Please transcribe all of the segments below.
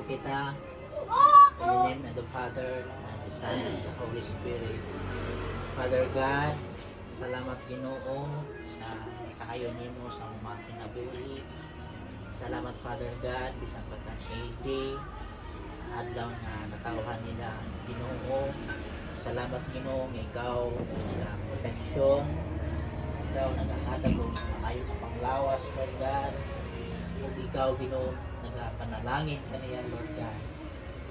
kita. In the name of the Father, and the Son, and the Holy Spirit. Father God, salamat Ginoo sa kaayo nimo sa mga kinabuhi. Salamat Father God, bisan pa kang AJ, adlaw na natawhan nila Ginoo. Salamat Ginoo, nga ikaw sa proteksyon. Ikaw naghahatag og maayos na panglawas, Lord God. Ug ikaw Ginoo nagapanalangin kaniya, Lord God.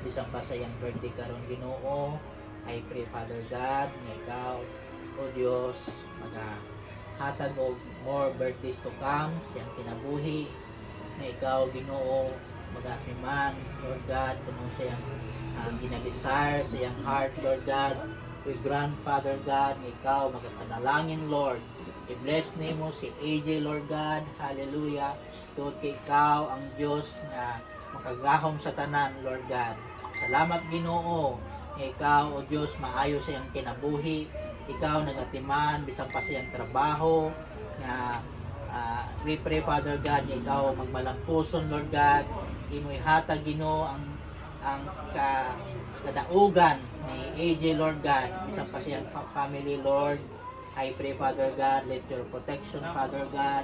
Bisan pa sa iyang birthday karon Ginoo, I pray Father God nga ikaw o Dios maghatag og more birthdays to come sa iyang kinabuhi, nga ikaw Ginoo magatiman, Lord God, kung sa iyang ginadesire sa iyang heart, Lord God. We grant Father God nga ikaw magapanalangin, Lord. I-bless nimo si AJ, Lord God. Hallelujah. Tungod kay ikaw ang Dios nga makagahom sa tanan, Lord God. Salamat Ginoo nga ikaw o Dios maayo sa iyang kinabuhi. Ikaw nagatiman bisan pa sa iyang trabaho nga we pray Father God nga ikaw magmalampuson, Lord God. Imoy hatag Ginoo ang kadaugan ni AJ, Lord God, bisan pa sa iyang family, Lord. I pray Father God, let your protection Father God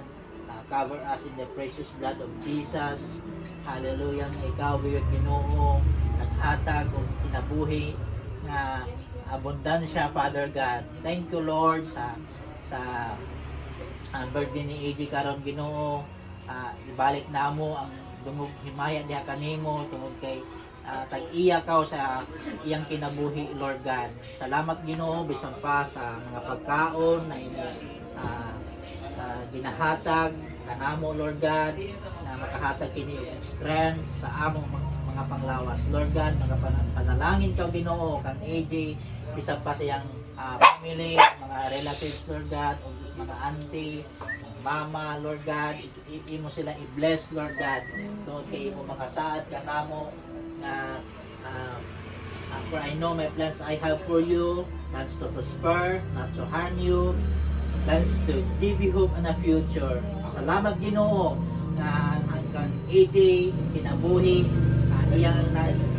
cover us in the precious blood of Jesus. Hallelujah nga ikaw biyod Ginoo naghatag og kinabuhi nga abundansya, Father God. Thank you Lord sa birthday ni AJ karon Ginoo. Ibalik namo ang dungog himaya diha kanimo tungod kay tag-iya ka sa iyang kinabuhi, Lord God. Salamat Ginoo bisan pa sa mga pagkaon na ginahatag kanamo, Lord God, na makahatag kini og strength sa among mga panglawas, Lord God. Panalangin ka Ginoo kan AJ bisan pa sa iyang family, mga relatives, Lord God, o mga auntie, mama, Lord God. Imo sila i-bless, Lord God. Tungod kay imo makasaad kanamo na for I know my plans I have for you, plans to prosper, not to harm you, plans to give you hope and a future. Salamat Ginoo na ang AJ kinabuhi iyang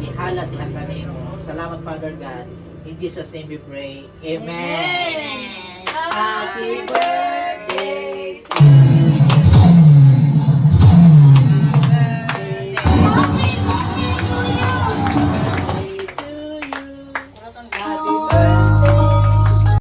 ihalat diha kanimo. Salamat Father God. In Jesus name we pray. Amen. Happy